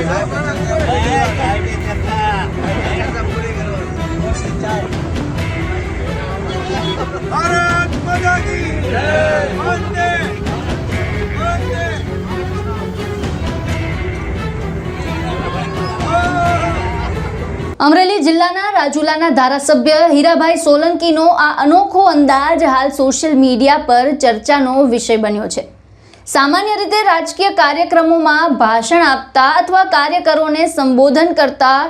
અમરેલી જિલ્લાના રાજુલાના ધારાસભ્ય હીરાભાઈ સોલંકીનો આ અનોખો અંદાજ હાલ સોશિયલ મીડિયા પર ચર્ચાનો વિષય બન્યો છે। સામાન્ય રીતે રાજકીય કાર્યક્રમોમાં ભાષણ આપતા અથવા કાર્યકરોને સંબોધન કરતા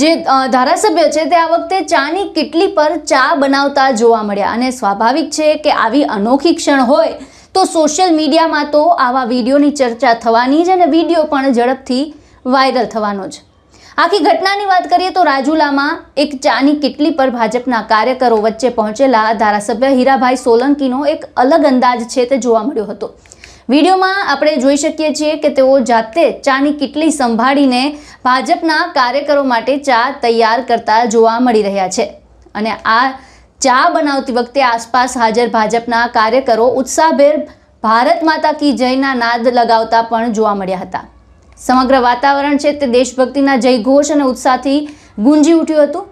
જે ધારાસભ્ય છે તે આ વખતે ચાની કીટલી પર ચા બનાવતા જોવા મળ્યા અને સ્વાભાવિક છે કે આવી અનોખી ક્ષણ હોય તો સોશિયલ મીડિયામાં તો આવા વિડીયોની ચર્ચા થવાની જ અને વિડીયો પણ ઝડપથી વાયરલ થવાનો જ। આખી ઘટનાની વાત કરીએ તો રાજુલામાં એક ચાની કીટલી પર ભાજપના કાર્યકરો વચ્ચે પહોંચેલા ધારાસભ્ય હીરાભાઈ સોલંકીનો એક અલગ અંદાજ છે તે જોવા મળ્યો હતો। વિડીયોમાં આપણે જોઈ શકીએ છીએ કે તેઓ જાતે ચાની કીટલી સંભાળીને ભાજપના કાર્યકરો માટે ચા તૈયાર કરતા જોવા મળી રહ્યા છે અને આ ચા બનાવતી વખતે આસપાસ હાજર ભાજપના કાર્યકરો ઉત્સાહભેર ભારત માતા કી જયના નાદ લગાવતા પણ જોવા મળ્યા હતા। સમગ્ર વાતાવરણ છે તે દેશભક્તિના જયઘોષ અને ઉત્સાહથી ગુંજી ઉઠ્યું હતું।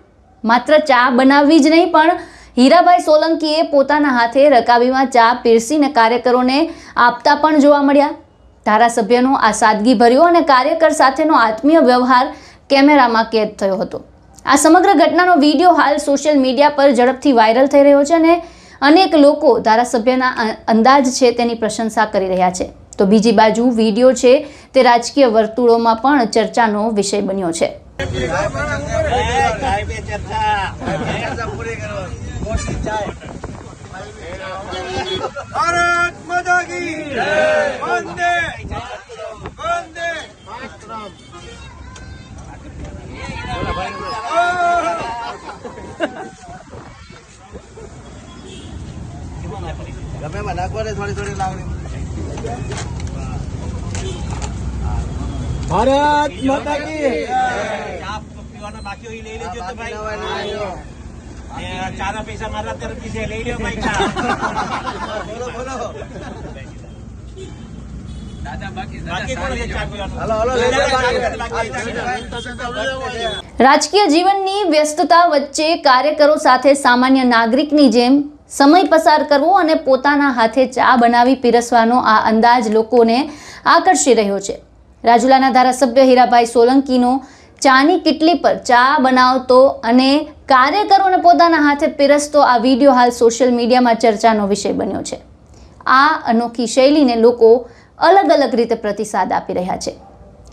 માત્ર ચા બનાવવી જ નહીં પણ હીરાભાઈ સોલંકીએ પોતાના હાથે રકાબીમાં ચા પીરસીને કાર્યકરોને આપતા પણ જોવા મળ્યા। ધારાસભ્યનો આ સાદગીભર્યો અને કાર્યકર સાથેનો આત્મીય વ્યવહાર કેમેરામાં કેદ થયો હતો। આ સમગ્ર ઘટનાનો વિડીયો હાલ સોશિયલ મીડિયા પર ઝડપથી વાયરલ થઈ રહ્યો છે અને અનેક લોકો ધારાસભ્યના અંદાજ છે તેની પ્રશંસા કરી રહ્યા છે। તો બીજી બાજુ વિડીયો છે તે રાજકીય વર્તુળોમાં પણ ચર્ચાનો વિષય બન્યો છે। ભારત માતા કી જય, વંદે વંદે માતરમ। ગમે માં નાખવા દે થોડી થોડી લાવણી। ભારત માતા કી આપ પીવાના બાકી હોય લઈ લેજો તો ભાઈ ચાના પૈસા મારા તરફથી છે લઈ લ્યો ભાઈ ચા બોલો બોલો દાદા બાકી કોણ છે ચા પીવાનું હાલો હાલો રાજકીય જીવનની વ્યસ્તતા વચ્ચે કાર્યકરો સાથે સામાન્ય નાગરિકની જેમ સમય પસાર કરવો અને પોતાના હાથે ચા બનાવી પીરસવાનો આ અંદાજ લોકોને આકર્ષી રહ્યો છે। રાજુલાના ધારાસભ્ય હીરાભાઈ સોલંકીનો ચાની કીટલી પર ચા બનાવતો અને કાર્યકરોને પોતાના હાથે પીરસતો આ વિડીયો હાલ સોશિયલ મીડિયામાં ચર્ચાનો વિષય બન્યો છે। આ અનોખી શૈલીને લોકો અલગ અલગ રીતે પ્રતિસાદ આપી રહ્યા છે।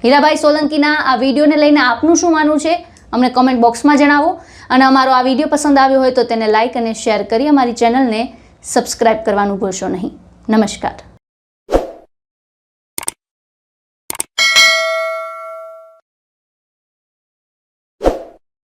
હીરાભાઈ સોલંકીના આ વિડીયોને લઈને આપનું શું માનવું છે અમને કોમેન્ટ બોક્સમાં જણાવો અને અમારો આ વિડીયો પસંદ આવ્યો હોય તો તેને લાઇક અને શેર કરી અમારી ચેનલને સબસ્ક્રાઇબ કરવાનું ભૂલશો નહીં। નમસ્કાર।